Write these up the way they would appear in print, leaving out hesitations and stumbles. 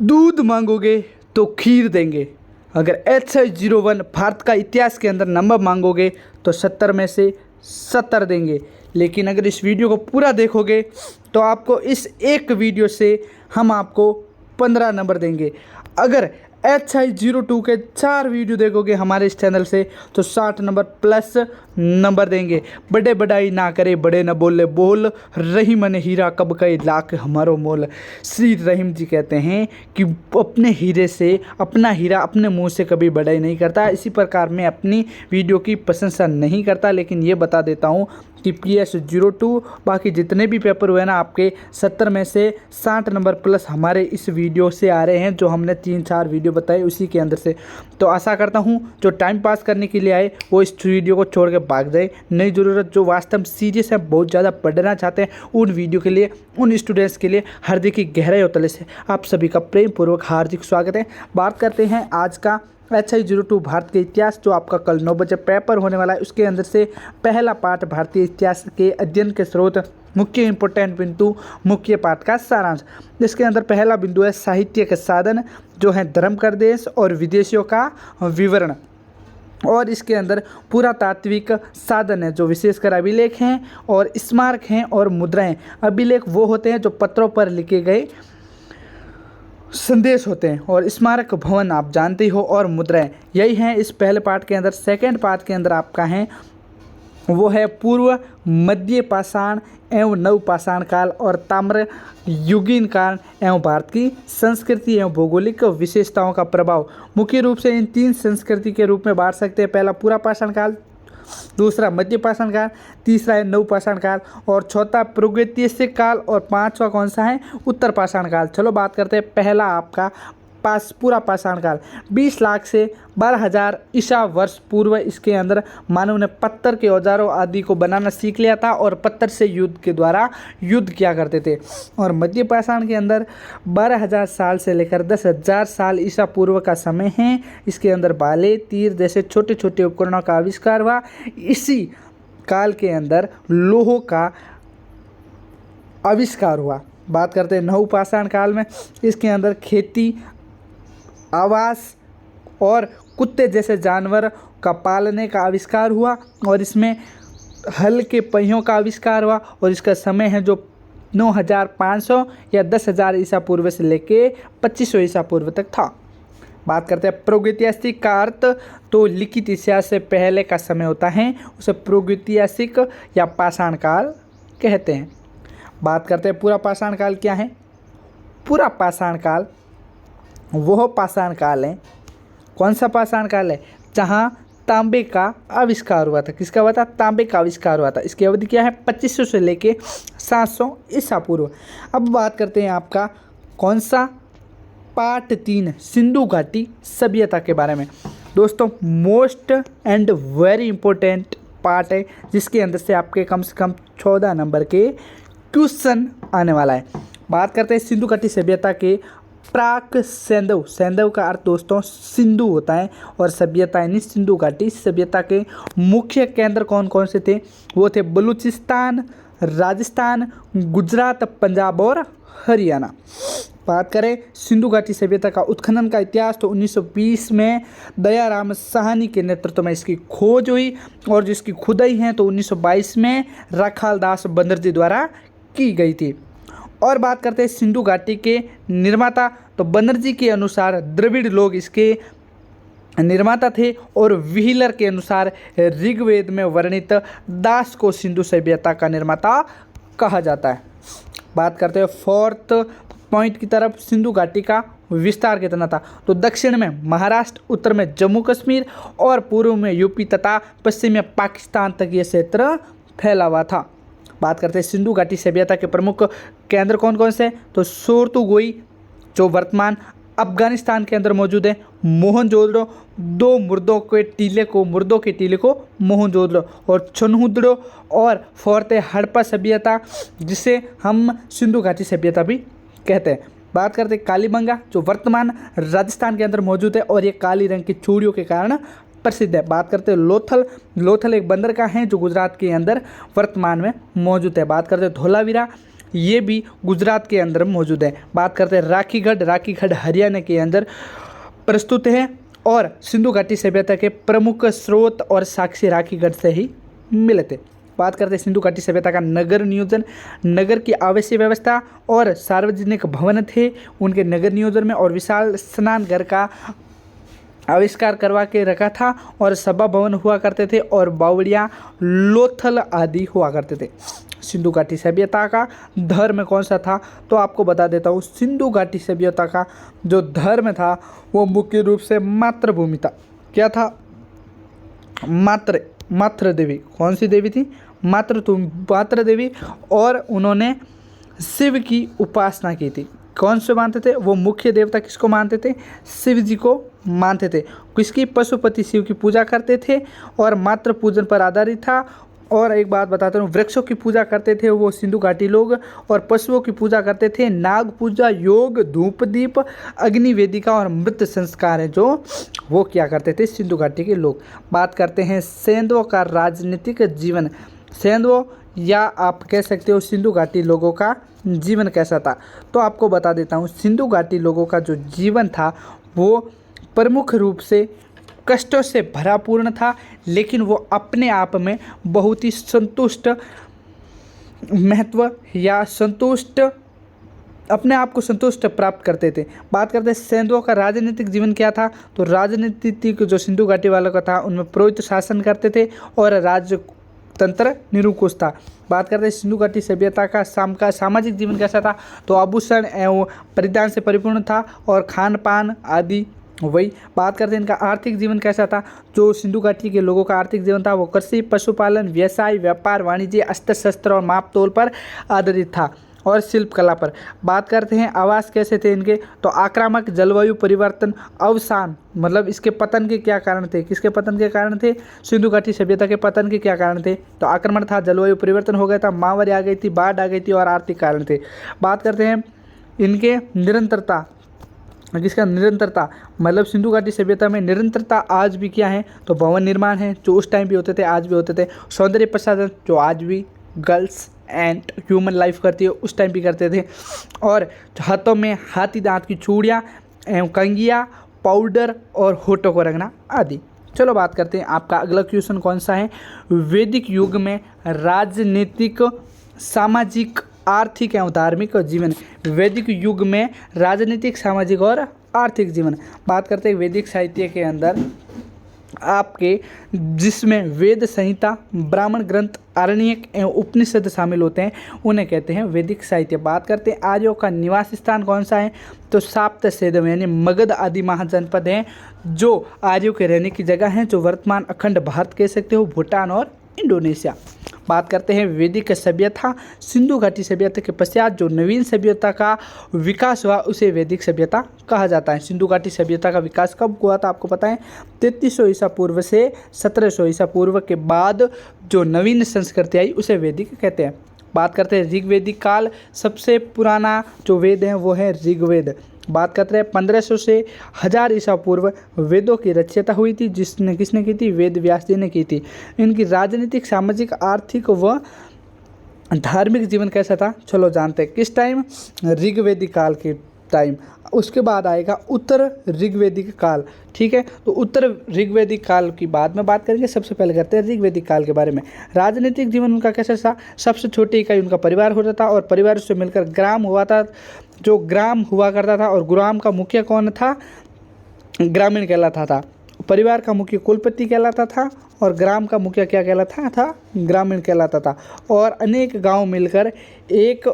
दूध मांगोगे तो खीर देंगे। अगर HI01 भारत का इतिहास के अंदर नंबर मांगोगे तो 70 में से 70 देंगे। लेकिन अगर इस वीडियो को पूरा देखोगे तो आपको इस एक वीडियो से हम आपको 15 नंबर देंगे। अगर HI02 के 4 वीडियो देखोगे हमारे इस चैनल से तो 60 नंबर प्लस नंबर देंगे। बड़े बड़ाई ना करे बड़े न बोले, बोल रही मन हीरा कब कई लाख हमारो मोल। श्री रहीम जी कहते हैं कि अपने हीरे से, अपना हीरा अपने मुंह से कभी बड़ाई नहीं करता। इसी प्रकार मैं अपनी वीडियो की प्रशंसा नहीं करता, लेकिन ये बता देता हूँ कि PS02 बाकी जितने भी पेपर हुए ना आपके 70 में से 60 नंबर प्लस हमारे इस वीडियो से आ रहे हैं, जो हमने 3-4 वीडियो बताए उसी के अंदर से। तो आशा करता हूँ जो टाइम पास करने के लिए आए वो इस वीडियो को छोड़ के भाग जाए। नहीं ज़रूरत, जो वास्तव में सीरियस है, बहुत ज़्यादा पढ़ना चाहते हैं, उन वीडियो के लिए, उन स्टूडेंट्स के लिए हार्दिक गहराई और तले से आप सभी का प्रेम पूर्वक हार्दिक स्वागत है। बात करते हैं आज का HI02 भारत के इतिहास, जो आपका कल 9 बजे पेपर होने वाला है। उसके अंदर से पहला पाठ भारतीय इतिहास के अध्ययन के स्रोत, मुख्य इंपोर्टेंट बिंदु, मुख्य पाठ का सारांश। इसके अंदर पहला बिंदु है साहित्य के साधन, जो है धर्म कर देश और विदेशियों का विवरण। और इसके अंदर पुरातात्विक साधन है, जो विशेषकर अभिलेख हैं और स्मारक हैं और मुद्राएं। अभिलेख वो होते हैं जो पत्रों पर लिखे गए संदेश होते हैं, और स्मारक भवन आप जानते हो, और मुद्राएं, यही हैं इस पहले पाठ के अंदर। सेकंड पाठ के अंदर आपका है वो है पूर्व मध्य पाषाण एवं नव पाषाण काल और ताम्र युगीन काल एवं भारत की संस्कृति एवं भौगोलिक विशेषताओं का प्रभाव। मुख्य रूप से इन 3 संस्कृति के रूप में बांट सकते हैं। पहला पूरा पाषाण काल, दूसरा मध्य पाषाण काल, तीसरा है नव पाषाण काल, और चौथा प्रागैतिहासिक काल, और 5वां कौन सा है, उत्तर पाषाण काल। चलो बात करते हैं पहला आपका पूरा पाषाण काल। 20 लाख से 12,000 ईसा वर्ष पूर्व इसके अंदर मानव ने पत्थर के औजारों आदि को बनाना सीख लिया था और पत्थर से युद्ध के द्वारा युद्ध किया करते थे। और मध्य पाषाण के अंदर 12,000 साल से लेकर 10,000 साल ईसा पूर्व का समय है। इसके अंदर भाले, तीर जैसे छोटे छोटे उपकरणों का आविष्कार हुआ। इसी काल के अंदर लोह का आविष्कार हुआ। बात करते हैं नव पाषाण काल में। इसके अंदर खेती, आवास और कुत्ते जैसे जानवर का पालने का आविष्कार हुआ, और इसमें हल के पहियों का आविष्कार हुआ। और इसका समय है जो 9,500 या 10,000 ईसा पूर्व से लेके 2500 ईसा पूर्व तक था। बात करते हैं प्रागैतिहासिक का अर्थ, तो लिखित इतिहास से पहले का समय होता है, उसे प्रागैतिहासिक या पाषाण काल कहते हैं। बात करते हैं पूरा पाषाण काल क्या है। पूरा पाषाण काल वह पाषाण काल है, कौन सा पाषाण काल है, जहाँ तांबे का आविष्कार हुआ था। किसका हुआ था, तांबे का आविष्कार हुआ था। इसकी अवधि क्या है, 2500 से लेके 700 ईसा पूर्व। अब बात करते हैं आपका कौन सा, पार्ट 3 सिंधु घाटी सभ्यता के बारे में। दोस्तों most and very important part है, जिसके अंदर से आपके कम से कम 14 नंबर के क्वेश्चन आने वाला है। बात करते हैं सिंधु घाटी सभ्यता के प्राक सैंधव। सैंधव का अर्थ दोस्तों सिंधु होता है, और सभ्यता यानी सिंधु घाटी सभ्यता के मुख्य केंद्र कौन कौन से थे, वो थे बलूचिस्तान, राजस्थान, गुजरात, पंजाब और हरियाणा। बात करें सिंधु घाटी सभ्यता का उत्खनन का इतिहास, तो 1920 में दयाराम साहनी के नेतृत्व में इसकी खोज हुई, और जिसकी खुदाई है तो 1922 में राखाल दास बनर्जी द्वारा की गई थी। और बात करते हैं सिंधु घाटी के निर्माता, तो बनर्जी के अनुसार द्रविड़ लोग इसके निर्माता थे, और व्हीलर के अनुसार ऋग्वेद में वर्णित दास को सिंधु सभ्यता का निर्माता कहा जाता है। बात करते हैं 4th पॉइंट की तरफ, सिंधु घाटी का विस्तार कितना था, तो दक्षिण में महाराष्ट्र, उत्तर में जम्मू कश्मीर और पूर्व में यूपी तथा पश्चिम में पाकिस्तान तक ये क्षेत्र फैला हुआ था। बात करते हैं सिंधु घाटी सभ्यता के प्रमुख केंद्र कौन कौन से, तो सोरतुगोई जो वर्तमान अफगानिस्तान के अंदर मौजूद है, मोहनजोदड़ो, 2 मुर्दों के टीले को मोहनजोदड़ो, और छन्हुदड़ो, और 4th है हड़प्पा सभ्यता, जिसे हम सिंधु घाटी सभ्यता भी कहते हैं। बात करते हैं कालीबंगा, जो वर्तमान राजस्थान के अंदर मौजूद है, और ये काली रंग की चूड़ियों के कारण प्रसिद्ध है। बात करते हैं लोथल। लोथल एक बंदरगाह है जो गुजरात के अंदर वर्तमान में मौजूद है। बात करते हैं धोलावीरा, ये भी गुजरात के अंदर मौजूद है। बात करते हैं राखीगढ़। राखीगढ़ हरियाणा के अंदर प्रस्तुत है और सिंधु घाटी सभ्यता के प्रमुख स्रोत और साक्ष्य राखीगढ़ से ही मिले थे। बात करते हैं सिंधु घाटी सभ्यता का नगर नियोजन। नगर की आवश्यक व्यवस्था और सार्वजनिक भवन थे उनके नगर नियोजन में, और विशाल स्नान घर का आविष्कार करवा के रखा था, और सभा भवन हुआ करते थे, और बावड़ियाँ, लोथल आदि हुआ करते थे। सिंधु घाटी सभ्यता का धर्म कौन सा था, तो आपको बता देता हूँ। सिंधु घाटी सभ्यता का जो धर्म था वो मुख्य रूप से मातृभूमि था। क्या था? मातृ देवी। कौन सी देवी थी? मातृ देवी। और उन्होंने शिव की उपासना की थी। कौन से मानते थे? वो मुख्य देवता किसको मानते थे? शिव जी को मानते थे। किसकी? पशुपति शिव की पूजा करते थे और मातृ पूजन पर आधारित था। और एक बात बताता हूँ, वृक्षों की पूजा करते थे वो सिंधु घाटी लोग, और पशुओं की पूजा करते थे। नाग पूजा, योग, धूप दीप, अग्नि वेदिका और मृत संस्कार है जो वो किया करते थे सिंधु घाटी के लोग। बात करते हैं सेंधवों का राजनीतिक जीवन। सेंधवों या आप कह सकते हो सिंधु घाटी लोगों का जीवन कैसा था, तो आपको बता देता हूँ। सिंधु घाटी लोगों का जो जीवन था वो प्रमुख रूप से कष्टों से भरापूर्ण था, लेकिन वो अपने आप में बहुत ही संतुष्ट महत्व या संतुष्ट अपने आप को संतुष्ट प्राप्त करते थे। बात करते हैं सेंधवों का राजनीतिक जीवन क्या था, तो राजनीतिक जो सिंधु घाटी वालों का था उनमें पुरोहित शासन करते थे और राजतंत्र निरंकुश था। बात करते हैं सिंधु घाटी सभ्यता का सामाजिक जीवन कैसा था, तो आभूषण एवं परिधान से परिपूर्ण था और खान पान आदि वही। बात करते हैं इनका आर्थिक जीवन कैसा था, जो सिंधु घाटी के लोगों का आर्थिक जीवन था वो कृषि, पशुपालन, व्यवसाय, व्यापार, वाणिज्य, अस्त्र शस्त्र और माप तोल पर आधारित था और शिल्प कला पर। बात करते हैं आवास कैसे थे इनके, तो आक्रामक, जलवायु परिवर्तन, अवसान, मतलब इसके पतन के क्या कारण थे, किसके पतन के कारण थे, सिंधु घाटी सभ्यता के पतन के क्या कारण थे, तो आक्रमण था, जलवायु परिवर्तन हो गया था, महामारी आ गई थी, बाढ़ आ गई थी और आर्थिक कारण थे। बात करते हैं इनके निरंतरता, किसका निरंतरता, मतलब सिंधु घाटी सभ्यता में निरंतरता आज भी क्या है, तो भवन निर्माण है जो उस टाइम भी होते थे आज भी होते थे। सौंदर्य प्रसाधन जो आज भी गर्ल्स एंड ह्यूमन लाइफ करती है उस टाइम भी करते थे। और हाथों में हाथी दांत की चूड़ियाँ एवं कंगिया, पाउडर और होठों को रंगना आदि। चलो बात करते हैं आपका अगला क्वेश्चन कौन सा है। वैदिक युग में राजनीतिक, सामाजिक, आर्थिक एवं धार्मिक जीवन। वैदिक युग में राजनीतिक, सामाजिक और आर्थिक जीवन। बात करते हैं वैदिक साहित्य के अंदर आपके जिसमें वेद संहिता, ब्राह्मण ग्रंथ, आरण्यक एवं उपनिषद शामिल होते हैं उन्हें कहते हैं वैदिक साहित्य। बात करते हैं आर्यों का निवास स्थान कौन सा है, तो साप्त सेदम यानी मगध आदि महाजनपद हैं जो आर्यों के रहने की जगह हैं, जो वर्तमान अखंड भारत कह सकते हो, भूटान और इंडोनेशिया। बात करते हैं वैदिक सभ्यता। सिंधु घाटी सभ्यता के पश्चात जो नवीन सभ्यता का विकास हुआ उसे वैदिक सभ्यता कहा जाता है। सिंधु घाटी सभ्यता का विकास कब हुआ था आपको पता है, 3300 ईसा पूर्व से 1700 ईसा पूर्व के बाद जो नवीन संस्कृति आई उसे वैदिक कहते हैं। बात करते हैं ऋग्वैदिक काल। सबसे पुराना जो वेद है वो है ऋग्वेद। बात करते हैं 1500 से 1000 ईसा पूर्व वेदों की रचयिता हुई थी, किसने की थी, वेद व्यास जी ने की थी। इनकी राजनीतिक, सामाजिक, आर्थिक व धार्मिक जीवन कैसा था, चलो जानते हैं। किस टाइम, ऋग्वैदिक काल के टाइम। उसके बाद आएगा उत्तर ऋग्वैदिक काल, ठीक है। तो उत्तर ऋग्वैदिक काल की बाद में बात करेंगे। सबसे पहले करते हैं ऋग्वैदिक काल के बारे में। राजनीतिक जीवन उनका कैसा था, सबसे छोटी इकाई उनका परिवार होता था और परिवार से मिलकर ग्राम हुआ था, जो ग्राम हुआ करता था। और ग्राम का मुखिया कौन था, ग्रामीण कहलाता था। परिवार का मुखिया कुलपति कहलाता था और ग्राम का मुखिया क्या कहलाता था, ग्रामीण कहलाता था। और अनेक गाँव मिलकर एक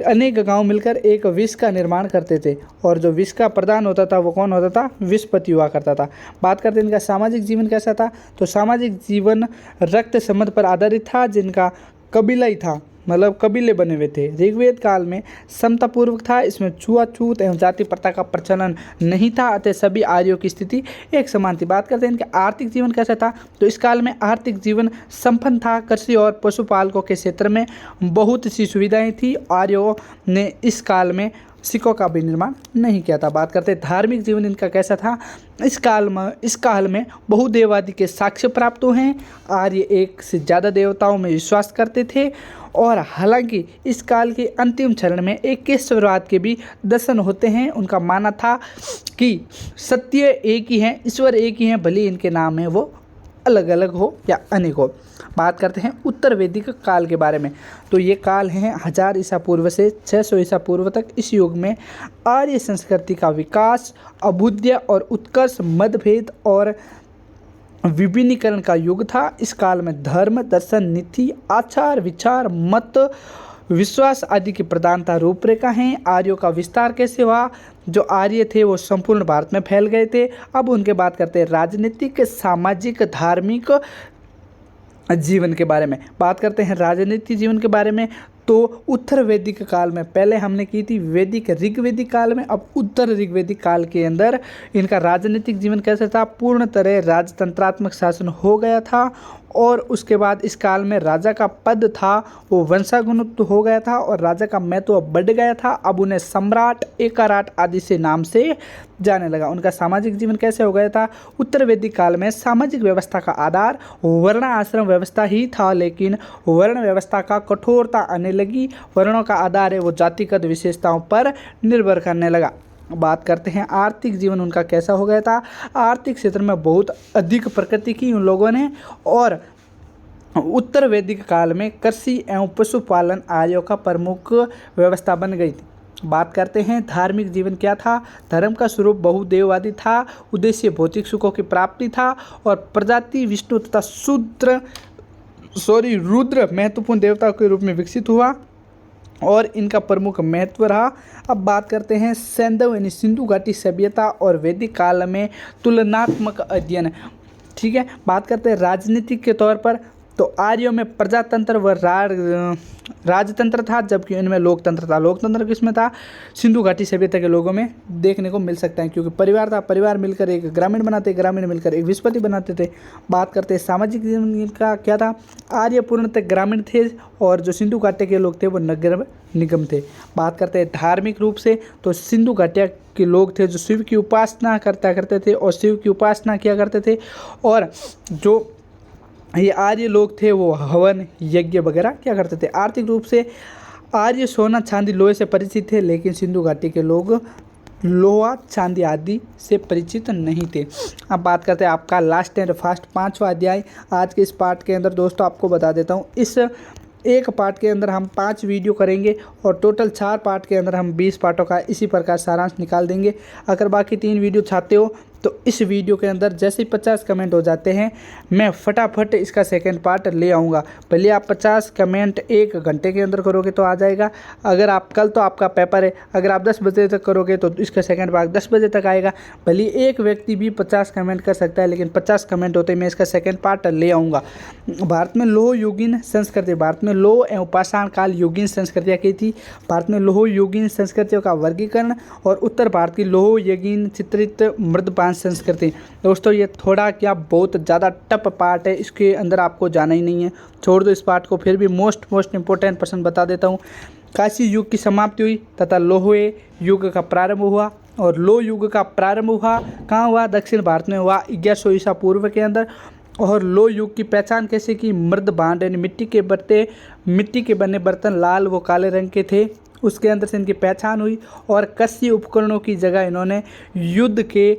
अनेक गांव मिलकर एक विष का निर्माण करते थे और जो विष का प्रदान होता था वो कौन होता था, विषपति हुआ करता था। बात करते हैं इनका सामाजिक जीवन कैसा था, तो सामाजिक जीवन रक्त संबंध पर आधारित था, जिनका कबीला ही था, मतलब कबीले बने हुए थे। ऋग्वेद काल में समतापूर्वक था, इसमें छुआछूत एवं जाति प्रथा का प्रचलन नहीं था, अतः सभी आर्यों की स्थिति एक समान थी। बात करते हैं इनके आर्थिक जीवन कैसा था, तो इस काल में आर्थिक जीवन संपन्न था। कृषि और पशुपालकों के क्षेत्र में बहुत सी सुविधाएं थी। आर्यों ने इस काल में सिक्कों का भी निर्माण नहीं किया था। बात करते हैं धार्मिक जीवन इनका कैसा था, इस काल में बहुदेववादी के साक्ष्य प्राप्त हुए हैं। आर्य एक से ज़्यादा देवताओं में विश्वास करते थे और हालांकि इस काल के अंतिम चरण में एकेश्वरवाद के भी दर्शन होते हैं। उनका मानना था कि सत्य एक ही है, ईश्वर एक ही है, भले इनके नाम है वो अलग अलग हो या अनेक हो। बात करते हैं उत्तर वैदिक काल के बारे में, तो ये काल है 1000 ईसा पूर्व से 600 ईसा पूर्व तक। इस युग में आर्य संस्कृति का विकास, अभ्युदय और उत्कर्ष, मतभेद और विभिन्नीकरण का युग था। इस काल में धर्म, दर्शन, नीति, आचार, विचार, मत, विश्वास आदि की प्रधानता रूपरेखा हैं। आर्यों का विस्तार कैसे हुआ, जो आर्य थे वो संपूर्ण भारत में फैल गए थे। अब उनके बात करते हैं राजनीतिक, सामाजिक, धार्मिक जीवन के बारे में। बात करते हैं राजनीतिक जीवन के बारे में, तो उत्तर वैदिक काल में पहले हमने की थी वैदिक ऋग्वेदिक काल में, अब उत्तर ऋग्वेदिक काल के अंदर इनका राजनीतिक जीवन कैसा था, पूर्ण तरह राजतंत्रात्मक शासन हो गया था। और उसके बाद इस काल में राजा का पद था वो वंशानुगत हो गया था और राजा का महत्व बढ़ गया था। अब उन्हें सम्राट, एकाराट आदि से नाम से जाने लगा। उनका सामाजिक जीवन कैसे हो गया था, उत्तर वैदिक काल में सामाजिक व्यवस्था का आधार वर्ण आश्रम व्यवस्था ही था, लेकिन वर्ण व्यवस्था का कठोरता आने लगी। वर्णों का आधार है वो जातिगत विशेषताओं पर निर्भर करने लगा। बात करते हैं आर्थिक जीवन उनका कैसा हो गया था। आर्थिक क्षेत्र में बहुत अधिक प्रगति की उन लोगों ने और उत्तर वैदिक काल में कृषि एवं पशुपालन आर्यों का प्रमुख व्यवस्था बन गई थी। बात करते हैं धार्मिक जीवन क्या था, धर्म का स्वरूप बहुदेववादी था, उद्देश्य भौतिक सुखों की प्राप्ति था और प्रजाति विष्णु तथा रुद्र महत्वपूर्ण देवता के रूप में विकसित हुआ और इनका प्रमुख महत्व रहा। अब बात करते हैं सैंधव यानी सिंधु घाटी सभ्यता और वैदिक काल में तुलनात्मक अध्ययन। ठीक है, बात करते हैं राजनीतिक के तौर पर, तो आर्यों में प्रजातंत्र व राजतंत्र था, जबकि इनमें लोकतंत्र था। लोकतंत्र किसमें था, सिंधु घाटी सभ्यता के लोगों में देखने को मिल सकता है, क्योंकि परिवार था, परिवार मिलकर एक ग्रामीण बनाते, ग्रामीण मिलकर एक विस्पति बनाते थे। बात करते हैं सामाजिक जीवन का क्या था, आर्य पूर्णतः ग्रामीण थे और जो सिंधु घाटी के लोग थे वो नगर निगम थे। बात करते हैं धार्मिक रूप से, तो सिंधु घाटिया के लोग थे जो शिव की उपासना करते थे और शिव की उपासना किया करते थे, और जो ये आर्य लोग थे वो हवन यज्ञ वगैरह क्या करते थे। आर्थिक रूप से आर्य सोना चांदी लोहे से परिचित थे, लेकिन सिंधु घाटी के लोग लोहा चांदी आदि से परिचित नहीं थे। अब बात करते हैं आपका लास्ट एंड फास्ट 5वां अध्याय। आज के इस पार्ट के अंदर दोस्तों आपको बता देता हूँ, इस एक पार्ट के अंदर हम 5 वीडियो करेंगे और टोटल 4 पार्ट के अंदर हम 20 पार्टों का इसी प्रकार सारांश निकाल देंगे। अगर बाकी 3 वीडियो चाहते हो तो इस वीडियो के अंदर जैसे ही 50 कमेंट हो जाते हैं मैं फटाफट इसका सेकंड पार्ट ले आऊँगा। भले आप 50 कमेंट 1 घंटे के अंदर करोगे तो आ जाएगा। अगर आप कल तो आपका पेपर है, अगर आप 10 बजे तक करोगे तो इसका सेकंड पार्ट 10 बजे तक आएगा। भले एक व्यक्ति भी 50 कमेंट कर सकता है, लेकिन 50 कमेंट होते ही मैं इसका सेकंड पार्ट ले आऊँगा। भारत में लोह युगीन संस्कृति, भारत में लोह एवं पाषाण काल युगीन संस्कृतियाँ की थी। भारत में लोह युगीन संस्कृतियों का वर्गीकरण और उत्तर भारत की लोह युगीन चित्रित मृदपान संस्कृति। दोस्तों ये थोड़ा क्या बहुत ज़्यादा टफ पार्ट है, इसके अंदर आपको जाना ही नहीं है, छोड़ दो इस पार्ट को। फिर भी मोस्ट इंपॉर्टेंट पर्सन बता देता हूँ। काशी युग की समाप्ति हुई तथा लोहे युग का प्रारंभ हुआ, और लोह युग का प्रारंभ हुआ कहाँ हुआ, दक्षिण भारत में हुआ 1100 ईसा पूर्व के अंदर। और लोह युग की पहचान कैसे की, मृद भांड यानी मिट्टी के बने बर्तन लाल व काले रंग के थे, उसके अंदर से इनकी पहचान हुई। और कृषि उपकरणों की जगह इन्होंने युद्ध के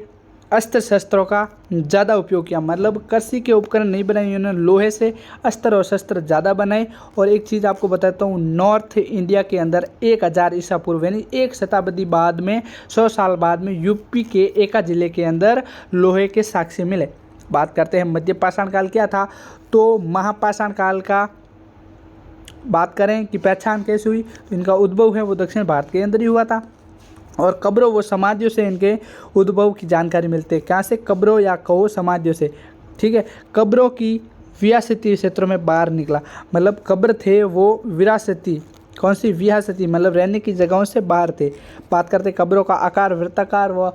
अस्त्र शस्त्रों का ज़्यादा उपयोग किया, मतलब कृषि के उपकरण नहीं बनाए, इन्होंने लोहे से अस्त्र और शस्त्र ज़्यादा बनाए। और एक चीज़ आपको बताता हूँ, नॉर्थ इंडिया के अंदर 1000 ईसा पूर्व यानी 1 शताब्दी बाद में 100 साल बाद में यूपी के एका जिले के अंदर लोहे के साक्ष्य मिले। बात करते हैं मध्य पाषाण काल क्या था, तो महापाषाण काल का बात करें कि पहचान कैसे हुई, तो इनका उद्भव है वो दक्षिण भारत के अंदर ही हुआ था। और कब्रों व समाधियों से इनके उद्भव की जानकारी मिलती है। कहाँ से, कब्रों या कहो समाधियों से। ठीक है, कब्रों की विरासती क्षेत्रों में बाहर निकला। मतलब कब्र थे वो विरासती, कौन सी, विरासती, मतलब रहने की जगहों से बाहर थे। बात करते कब्रों का आकार वृत्ताकार व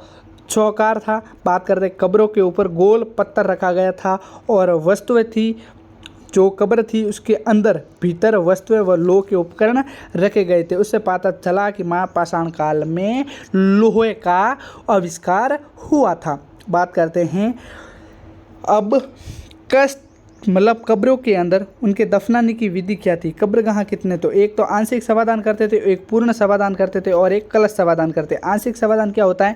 चौकार था। बात करते कब्रों के ऊपर गोल पत्थर रखा गया था और वस्तुएं थी, जो कब्र थी उसके अंदर भीतर वस्तुएं व लोह के उपकरण रखे गए थे। उससे पता चला कि महापाषाण काल में लोहे का आविष्कार हुआ था। बात करते हैं अब मतलब कब्रों के अंदर उनके दफनाने की विधि क्या थी। कब्रगाह कितने, तो एक तो आंशिक शवदान करते थे, एक पूर्ण शवदान करते थे और एक कलश शवदान करते। आंशिक शवदान क्या होता है,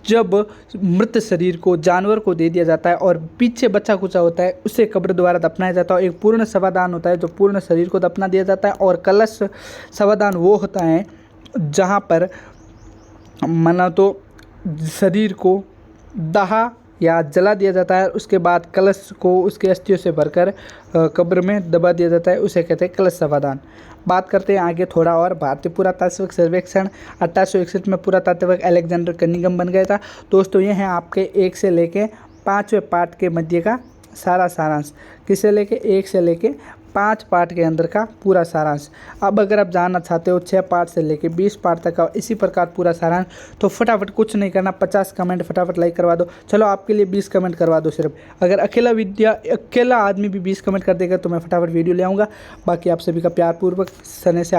जब मृत शरीर को जानवर को दे दिया जाता है और पीछे बचा कुचा होता है उसे कब्र द्वारा दफनाया जाता है। एक पूर्ण शवदान होता है जो पूर्ण शरीर को दफना दिया जाता है और कलश शवदान वो होता है जहाँ पर माना तो शरीर को दाहा या जला दिया जाता है, उसके बाद कलश को उसके अस्थियों से भरकर कब्र में दबा दिया जाता है, उसे कहते हैं कलश शवदान। बात करते हैं आगे थोड़ा और। भारतीय पुरातात्विक सर्वेक्षण 1861 में पुरातात्विक अलेक्जेंडर कनिंघम बन गया था। दोस्तों ये हैं आपके 1 से लेके 5वें पार्ट के मध्य का सारा सारांश। किसे लेके, 1 से लेके 5 पार्ट के अंदर का पूरा सारांश। अब अगर आप जानना चाहते हो 6 पार्ट से लेके 20 पार्ट तक का इसी प्रकार पूरा सारांश, तो फटाफट कुछ नहीं करना, 50 कमेंट फटाफट लाइक करवा दो। चलो आपके लिए 20 कमेंट करवा दो सिर्फ। अगर अकेला आदमी भी 20 कमेंट कर देगा तो मैं फटाफट वीडियो ले आऊँगा। बाकी आप सभी का प्यारपूर्वक सने से